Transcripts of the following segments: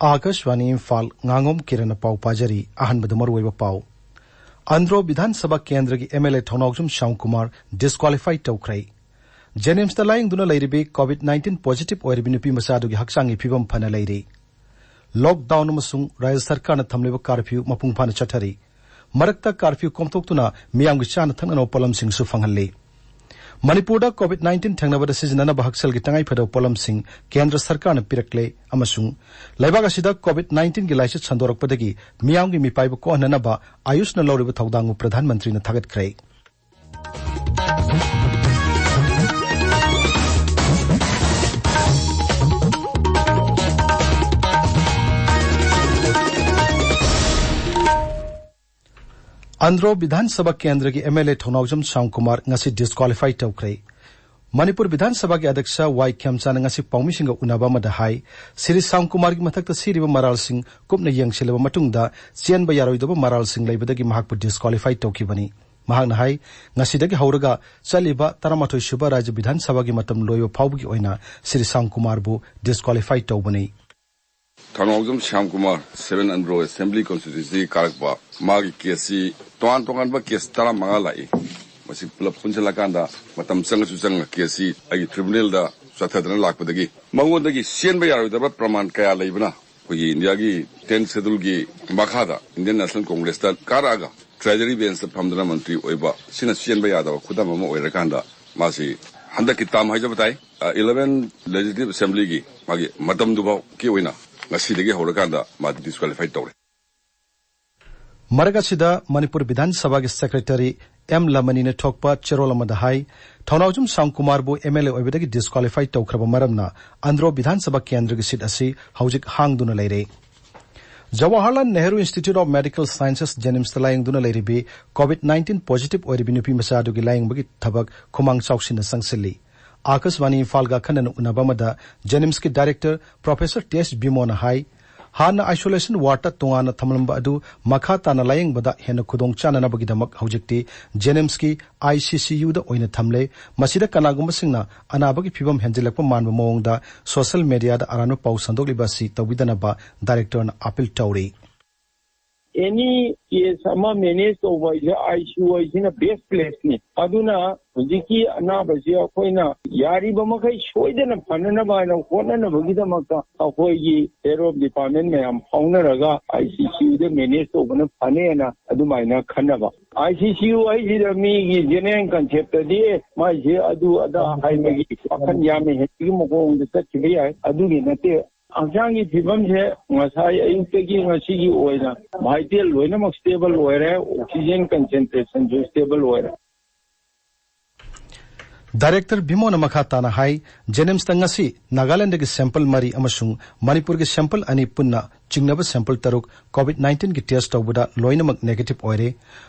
Akashvani Imphal ngangom किरण पाउ पाजरी अहनबद मरुवैब पाउ आंध्र विधानसभा केंद्र की एमएलए थौनाउजुम शाम कुमार डिस्क्वालिफाइड तौख्रै जेनिम्स द लाइंग दुना लैरिबे कोविड-19 पॉजिटिव ओइरिबि नुपि मसादुगी हक्सांगी फिबम फना लैरे लॉकडाउन अमसुंग राज्य सरकारना थमलेब कर्फ्यू मपुंग फाना चथरी मरक्ता कर्फ्यू कोमथोक्तुना मियामगी चाना थंगनो पोलमसिंग सु फंगहल्ले मणिपुर कोविड-19 थंगनबद सिजनना हक्सल की तंगाई फदो पोलमसिंग केंद्र सरकार ने पिरकले अमसुंग लैबाग असिदा कोविड-19 की लाइसेंस संदोरकपदगी मियामगी मिपाइब कोहननबा आयुषना लौरिब थौदांगु प्रधानमंत्री ने थागतख्रे आंध्र विधानसभा केंद्र की MLA Thounaojam Shyam Kumar ngasi disqualified तौख्रे मणिपुर विधानसभा के अध्यक्ष वाई खेमचान ngasi पाउमिसिंग उनाबा मदा हाई श्री शाम कुमार की मथक्ता सिरिब मराल सिंह कुपना यंगसिलब मतुंगदा चेनबा यारोइदब मराल सिंह लैबदगी महाकपु डिस्क्वालिफाइड तौखिबनी महाकना हाई ngasi हौरगा चलिबा 13 सुबा राज्य विधानसभा की मतम लोइब फाउबगी ओइना श्री शाम कुमार बु डिस्क्वालिफाइड तौबनी थौनाउजम श्याम कुमार 7 अंड्रो असेंबली कॉन्स्टिट्यूंसी कारकबा मागी केसी तोान तोान बा केस तरा मंगा लाई मसी पुलप पुंचलकांदा मतम संगसु संग केसी आई ट्रिब्यूनल दा सथदना लाकपदगी मंगोदगी सेनबा यारोइदबा प्रमाण कया लैबना कोई इंडिया की 10 शेड्यूल की मखादा इंडियन नेशनल कांग्रेस दा कारागा ट्रेजरी बेंच फमदना मंत्री ओइबा सिना सेनबा यादव खुदम अमा ओइरकांदा मासी हंदकी ताम हाइजा बताई 11 लेजिस्लेटिव असेंबली की मागी मतम दुबाव की ओइना ngasi हौरकांदा मा डिस्क्वालिफाइड तौरे मरगासिदा मणिपुर विधानसभा के सेक्रेटरी एम लमनी ने ठोकपा चेरोल अमदा हाई थौनाउजुम शाम कुमार बु एमएलए ओइबदगी डिस्क्वालिफाइड तौखरब मरमना आंध्र विधानसभा केंद्र की सीट असी हौजिक हांगदुना लैरे Jawaharlal Nehru Institute of Medical Sciences JNIMS तलायंग दुना लैरिबे कोविड-19 पॉजिटिव ओइरिबि नुपि मसादुगी लायंबगी थबक खुमांग चौक्सिन संगसिल्ली आकाशवाणी इम्फालगा खनन उनाबमदा जेनिम्स के डायरेक्टर प्रोफेसर टेस बिमोना हाई हाना आइसोलेशन वार्ड तोंगाना थमलंबा अदु मखा ताना लायंगबदा हेन खुदोंग चाननाबगिदमक हौजिक्ति जेनिम्स की आईसीसीयू दा ओइना थमले मसिदा कनागुमसिंगना अनाबगी फिबम हेंजिलकप मानब मोंगदा सोशल मीडिया दा अरानो पाउ संदोगलिबासी तौबिदनबा डायरेक्टर अपील तौरी any case ama manage over ICU is in a best place ni aduna hujiki anabasi akoina yari bamakai soidana phanana ba na honana bagida makta akoi gi aero department me am faunaraga ICU de manage over na phane na adumaina khanaba ICU ai ji da mi gi general concept de ma je adu ada hai magi akhan yame he mo ko de tatchi ai adu gi nate आंचांगी फिबम से Masai अयुक्तगी मसीगी ओइना भाइटेल लोइनमक stable ओइरे oxygen concentration जो stable ओइरे director बिमोन मखा ताना high जेनिम्स तंगसी Nagaland के sample मरी अमसुंग मणिपुर के sample अनि पुन्ना चिंगनब sample तरुक कोविड-19 की test तौबदा लोइनमक negative ओइरे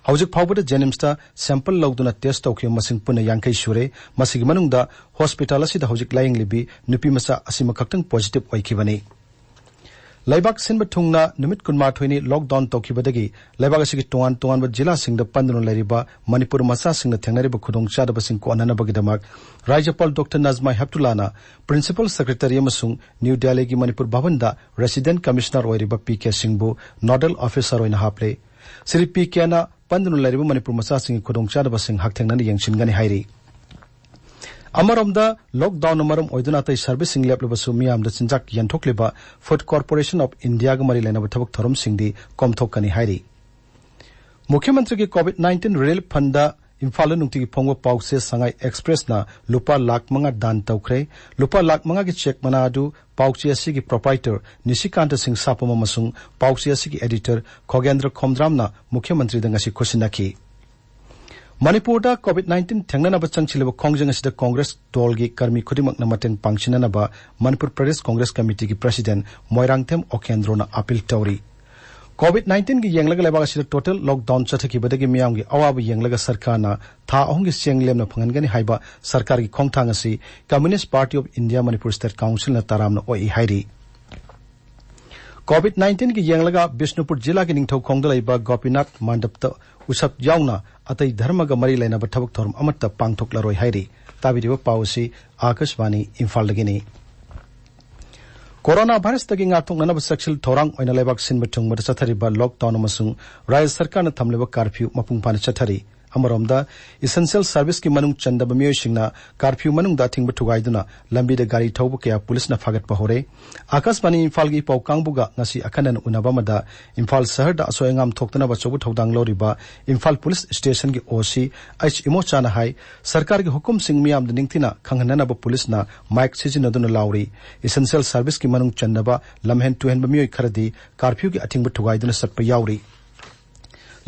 हौजिक फाउबदा जेनिम्स ता सैंपल लौदुना टेस्ट तौखे मसिंग पुन्ना यांकै सुरे मसिग मनुंगदा हॉस्पिटल असिदा हौजिक लायंग लिबी नुपी मसा असिमा खक्तंग पॉजिटिव ओइखिबनी लैबाक सिनब थुंगना निमित कुनमाथोइनी लॉकडाउन तौखिबदगी लैबाक असिगी तोंगान तोंगान जिला सिंगद पंदुन लैरिबा मणिपुर मसा सिंगना थेंगनरिबा खुदोंग चादबसिंग को अननबगिदमक राज्यपाल doctor Najma Heptulla principal secretary अमसुंग न्यू दिल्ली की मणिपुर भवनदा रेसिडेंट कमिश्नर ओइरिबा पीके सिंहबु नोडल ऑफिसर ओइना हापले श्री पीके ना पंदुन लैरिबा मणिपुर मसा सिंग खुदोंग चादबसिंग हकथेंगना यंगसिनगनि हाइरि अमरमदा लॉकडाउन मरम ओइदुना तै सर्विसिंग लेपलबसु मियामदा चिंजाक यंथोकलेबा फूड कॉर्पोरेशन ऑफ इंडिया ग मरि लेनब थबक थरम सिंगदी कॉमथोकनी हाइरि मुख्यमंत्री की कोविड-19 रिलीफ फंड इम्फाल नुक्ति की फोंगो पाउसे संगाई एक्सप्रेस ना लुपा लाख मंगा दान तौख्रे लुपा लाख मंगा की चेक मनादु पाउचे असि की प्रोप्राइटर निशिकांत सिंह सापम मसुंग पाउचे असि की एडिटर खोगेंद्र खोमद्रामना मुख्यमंत्री दंगसी खुशिनखी मणिपुर कोविड-19 थेंगनब चंगचिलब खोंगजंग असिदा कांग्रेस दल की कर्मी खुदिमकना मतेंग पांगसिननब मणिपुर प्रदेश कांग्रेस कमिटी की प्रेसिडेंट मोइरांगथेम ओकेंद्रोना अपील तौरी कोविड-19 की येंगलग लेबाग असिदा टोटल लॉकडाउन चथकिबदगी मियामगी अवाब येंगलग सरकारना था अहुंगी सेंग लेमना फंगनगनि हाइबा सरकार की खोंगथांग असि communist party of India Manipur state council ना तारामना ओइ हाइरि कोविड-19 की येंगलगा बिष्णुपुर जिला के निंगथौ खोंगदा लैबा गोपीनाथ मंडप उसप यावना अतई धर्मग मरी लेना थबक थोरम अमत पांगथोकलरोय हाइरि ताबिरिबा पाउसी आकाशवाणी इम्फालदगिनी कोरोना भाइरस तगी ngathoknanaba saksil thorang oina lebak sin batung mada chathariba lockdown amasung rajya sarkar na thamleba curfew mapungpani chathari amaromda essential service ki manung chandaba miyoi singna curfew manung da thingba thugaiduna lambi de gari thaubu kya police na fagat pahore akasbani imphal gi pau kangbuga ngasi akanan unaba mada imphal shahar da asoyangam thoktana ba chobu thodang loriba imphal police station gi OC h imo chana hai sarkar gi hukum sing miyam de ningthina khanghanana ba police na mic sijinaduna lauri essential service ki manung chandaba lamhen tuhen ba miyoi kharadi curfew gi athingba thugaiduna satpa yauri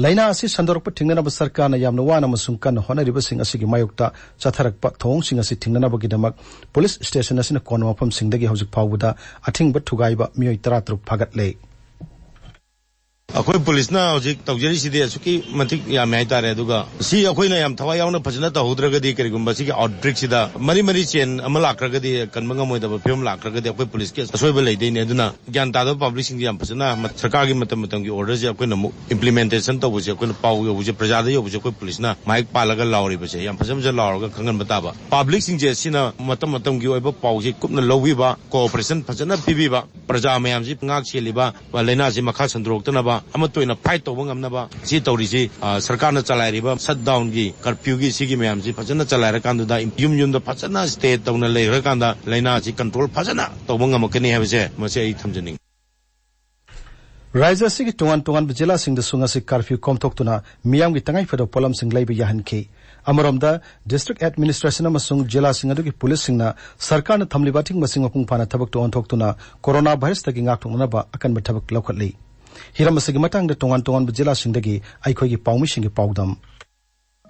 laina asi sandorpa tingnana ba sarkar na yamna wana masung kan honariba sing asigi mayukta chatharakpa thong sing asi tingnana ba gidamak police station asina kon mafam singdagi hojik phawbuda athingba thugaiba miyoi 33 phagat le अखोई police ना हजिक तौजरी सिदे सुकी मतिक याम high तारे दुगा सी अखोई ना याम थवा यावना फजना तहुद्रगदी करिगुम्बा सिकी outbreak सिदा मरी मरी चेन अमा लाक्रगदी कनबंगा मोइदबा फिल्म लाक्रगदी अखोई पुलिस के असोइबा लेदैने अदुना ज्ञान तादो पब्लिक सिंग याम फजना सरकार की मतम मतम की ऑर्डर जे अखोई नमु इंप्लीमेंटेशन तौबुजे अखोई पाउ योबुजे प्रजा दे योबुजे अखोई पुलिस ना माइक पालगा लावरिबसे याम फजमजे लावरगा खंगन बताबा पब्लिक सिंग जे सिना मतम मतम की ओइबा पाउ जे कुपना लौबिबा कोऑपरेशन फजना पिबिबा प्रजा मयाम जी ngaक सेलिबा वा लेना जी मखा संद्रोक्तनबा अमतोइना फाइट तौबा ngamnaba si tawrisi sarkar na chalairiba shutdown gi curfew gi sigi mayam si phajana chalaira kanduda yum yum da phajana stay tawna leira kanda laina si control phajana tawba ngamakani habse mase ai thamjani Raja sigi tungan bijela sing da sunga si curfew komthoktuna miyam gi tangai fedo polam sing laibi yahanki amoromda district administration amasung jela sing adu gi police singna sarkar na thamliba thing masing mapung phana thabak to onthoktuna corona virus tagi ngakthokna ba akan ba thabak lokhatli hiram asigi matang da tungan bijela sing dagi aikhoi gi paumi sing gi paudam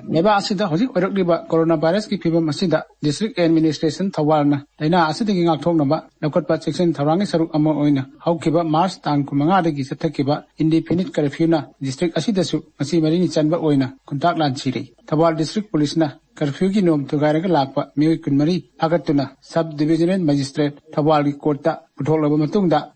Neba asida hojik orakliba coronavirus ki phibam asida district administration thawalna daina asidagi ngakthoknaba nakotpa section tharangi saruk ama oina haukiba march tang 9 dagi sathakiba independent curfew na district asida su asi marini chanba oina kuntak lan chiri thawal district police na curfew ki nom thugairaga lakpa mioi kunmari phagatuna sub divisional magistrate thawal ki court ta puthok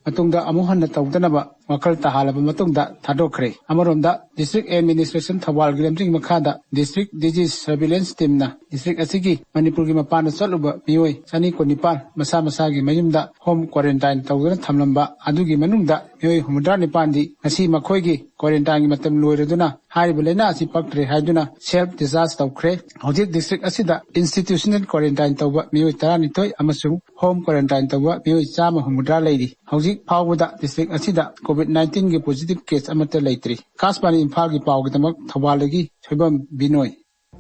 matungda amuhanna tawdanaba wakal tahalaba matungda thadokre amaromda district administration thawal gilamjing makhada district disease surveillance team na district asigi Manipur gi mapana chaluba mioi chani konipal masa gi mayumda home quarantine tawdana thamlamba adugi manungda mioi humudra nipandi asi makhoi gi quarantine gi matam loireduna hariba lena asi paktre haiduna self discharge tawkhre hojik district asida institutional quarantine tawba mioi 12 amasung home quarantine tawba mioi chama humudra leiri hojik phawbuda district asida COVID-19 gi positive case amata leitri kasbani imphal gi pawgidamak thawalagi thoibam binoi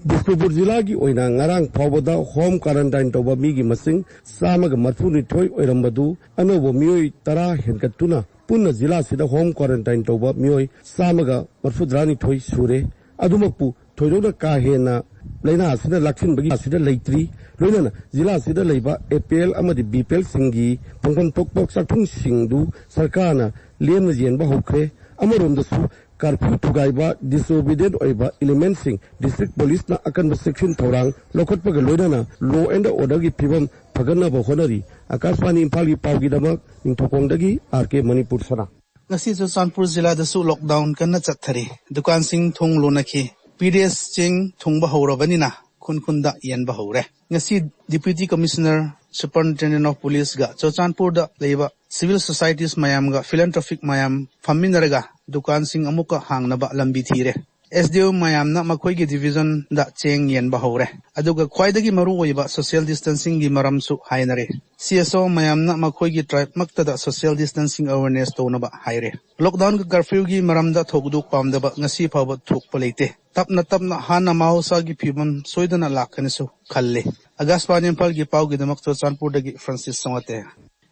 Dispur Jila ki oina ngarang phawbada home quarantine tawba mi gi masing samaga marfuni thoi oirambadu anobo mioi tara henkatuna punna jila sida home quarantine tawba mioi samaga marfudrani thoi sure adumakpu thoidona ka hena laina asida lakhin bagi asida leitri loina jila sida leiba APL amadi BPL singi pangpon tokpok sathung singdu sarkana lem jen ba hokre amarom dasu curfew thugaiba disobedient oiba element sing district police na akan section thorang lokotpa ga loina law and order gi phibam phagana ba honari akaswani imphal gi pawgi damak ningthokong dagi RK Manipur sana ngasi Chanpur jila da su lockdown kan chathari dukan sing thong lonaki PDS ching thong ba horabani na khunda yan ba hore ngasi deputy commissioner superintendent of police ga Chanpur da leiba civil societies mayam ga philanthropic mayam faminaraga dukan sing amuka hangnaba lambi thire SDO mayam na makhoi gi division da cheng yen ba hore aduga khwaidagi maru oiba social distancing gi maram su hainare CSO mayam na makhoi gi tribe makta da social distancing awareness to na ba haire lockdown ga curfew gi maram da thogdu pamda ba ngasi phawa thok paleite tapna hana mahausa gi phibam soidana lakhane su khalle agaspani phal gi pau gi damak to Chanpur dagi Francis Songate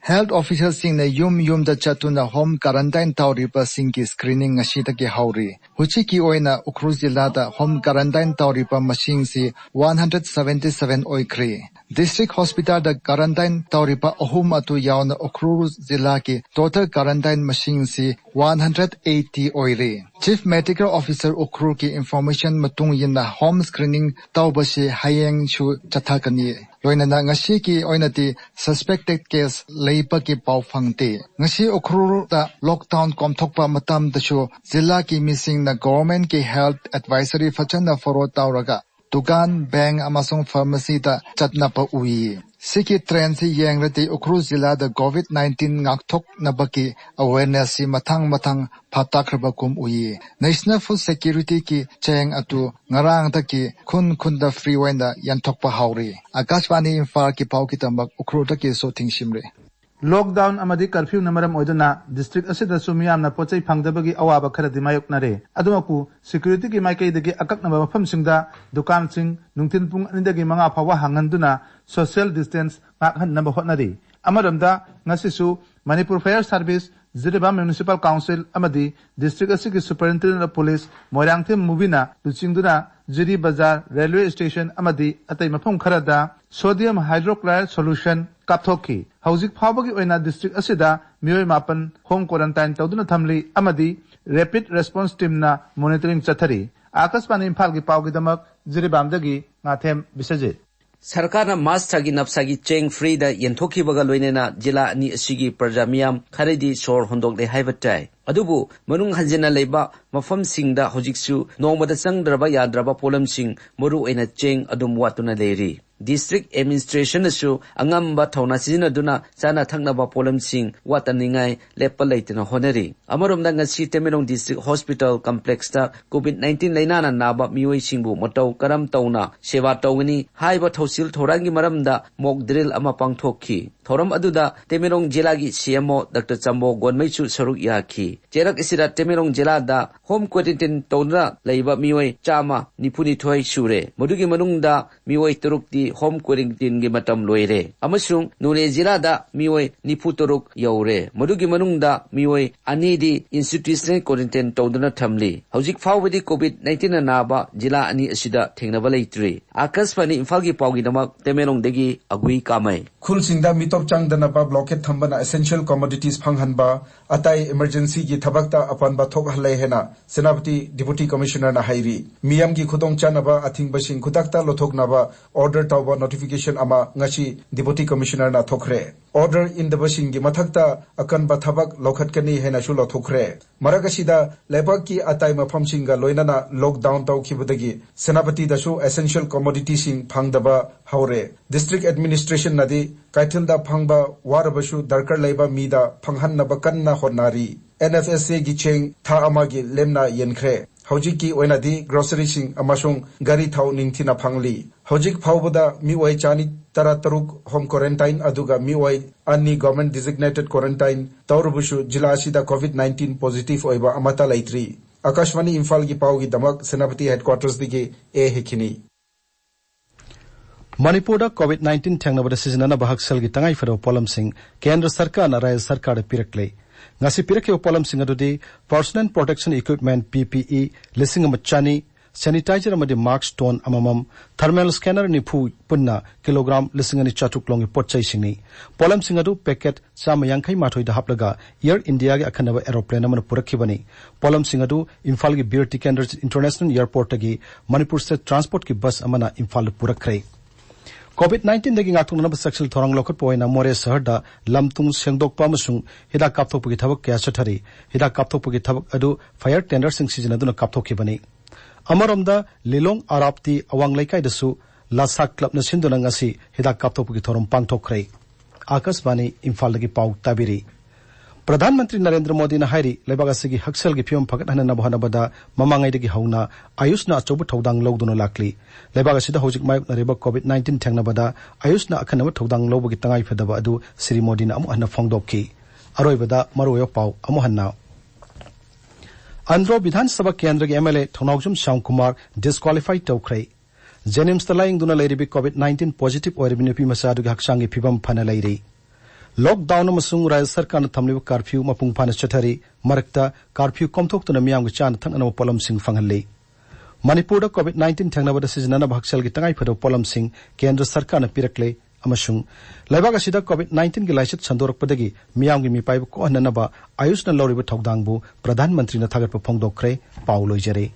Health officials sing na yum da chatuna home quarantine tawri pa sing ki screening ngasi ta ki hauri huchi ki oina Ukhrul jilla da home quarantine tawri pa machine si 177 oikri district hospital da quarantine tawri pa ahum atu yauna Ukhrul jilla ki total quarantine machine si 180 oiri chief medical officer Ukhrul ki information matung yin na home screening tawba si hayeng chu chathakani loina na ngasi ki oina ti suspected case leipa ki pau phangte ngasi Ukhrul da lockdown komthokpa matam da chu jilla ki missing na government ki health advisory fachana foro tawraga dukan bank amasung pharmacy da chatna pa ui Siki trend si yengrati ukru zila da COVID-19 ngakthok nabaki awareness si matang patakrabakum uyi. National Food Security ki cheng atu ngarang taki kun da free wenda yantokpa hauri. Akashvani Imphal ki pau ki tambak ukru taki so tingshimre. Lockdown amadi curfew namaram oiduna district asida sumiyam na pochai phangdabagi awaba kharadi mayoknare adumapu security ki maikai dagi akaknaba mafam singda dukan sing nungtin pung anidagi manga phawa hanganduna social distance ngakhan namba hotnari amaramda ngasisu Manipur Fire Service Ziriba Municipal Council amadi district asigi superintendent of police Moirangthim Mubina luchingduna Jiri Bazar railway station amadi atai mafam kharada sodium hydrochloride solution kapthoki hauzik phawagi oina district asida mioi mapan home quarantine tawduna thamli amadi rapid response team na monitoring chathari akasmani Imphal gi pawgi damak Jiribamdagi ngathem bisajit Sarkarna mas thagi napsagi cheng free da yenthokhi baga loinena jila ani asigi prajamiam kharidi sor hondok de haibatai adubu manung hanjena leiba mafam singda hojiksu nongmada changdraba yadraba polam sing moru oina cheng adum watuna leiri District Administration asu angamba thawna sizinaduna chana thaknaba polam sing wataningai lepa leitena honari amaromda ngasi Temerong District Hospital Complex ta COVID-19 lainana naba mioi singbu matau karam tauna sewa tawni haiba thosil thorangi maramda mock drill ama pangthokhi thoram aduda Temerong jila gi CMO Dr. Chambo Gonmaichu saruk yakhi cherak isira Temerong jila da home quarantine tawna leiba mioi chama nipuni thoi sure modugi manungda mioi turukti home quarantine gi matam loire amasung nune jila da mioi nipu turuk yaure modugi manungda mioi anidi institutional quarantine tawduna thamli hojik fawbadi COVID-19 naba jila ani asida thengnaba leitri akasfani Imphal gi pawgi namak Temerong degi agui kamai khulsingda mitop changdanaba blockade thambana essential commodities phanghanba atai emergency gi thabakta apanba thok halai hena senapati deputy commissioner na hairi miyam gi khudong chanaba athingbasing khutakta lothoknaba order tawba notification ama ngachi deputy commissioner na thokre order in the basing gi mathakta akanba thabak lokhatkani hena shu lothokre maragasida lebak ki atai mafam singa loinana lockdown tawkhibudagi senapati dasu essential commodities sing phangdaba haure district administration nadi kaithilda phangba warabashu darkar leiba mida phanghanna kanna honari NFSA gi cheng tha amagi lemna yenkhre hojik ki oinadi grocery sing amasung gari thau ningthina phangli hojik phawbada mioi chani tarataruk home quarantine aduga mioi ani government designated quarantine tawrubushu jila asida COVID-19 positive oiba amata laitri Akashvani Imphal gi pawgi damak senapati headquarters dige a hekini Manipur da COVID-19 thangnabada sizinana bahak selgi tangai fero polam sing kendra sarkar na raya sarkar da pirakle ngasi pirakhe polam sing adudi personal protection equipment PPE lising amachani sanitizer amadi mask ton amamam thermal scanner ni phu punna kilogram lising ani chatuk longi potchai singni polam sing adu packet sama yankai mathoi da haplaga Air India ge akhanaba aeroplane amana purakhibani polam sing adu Imphal gi Bir Tikender International Airport gi Manipur State Transport ki bus amana Imphal purakhrei COVID-19 dagi ngathungnaba saksil thorang lokhat poina more sahar da lamtung sengdokpa amasung hida kapthokpagi thabak kya chathari hida kapthokpagi thabak adu fire tender sing sizinaduna kapthokhibani amaromda Lilong Arapti awang laikai dasu lasak club na sinduna ngasi hida kapthokpagi thorom pangthokhrei Akashvani Imphal dagi pau tabiri Pradhanmantri Narendra Modi na hairi lebagasi haksel gi phim phagat hanana bhanabada mamangai dagi hauna ayushna achobu thodang logduna lakli lebagasi da hojik mayuk na reba COVID-19 thangnabada ayushna akhanaba thodang lobagi tangai phadaba adu Sri Modi na amu hanna phongdokki aroibada maroyo pau amu hanna Andhra Vidhan Sabha Kendra gi MLA Thonaujum Shyam Kumar disqualified tawkhrei Jenims talaying duna leiribi COVID-19 positive oiribini pi masadu gi haksangi phibam phana leiri Lockdown amasung raya sarkar na thamliba curfew mapung phana chathari marakta curfew komthoktuna miyam gi chan thangna polam sing phanghalli Manipur da COVID-19 thangnabada sizinana bhaksal gi tangai phado polam sing kendra sarkar na pirakle amasung laibaga sida COVID-19 gi laisat sandorakpadagi miyam gi mipaiba ko hananaba ayushna loriba thogdangbu Pradhan Mantri na thagatpa phongdokre pauloi jare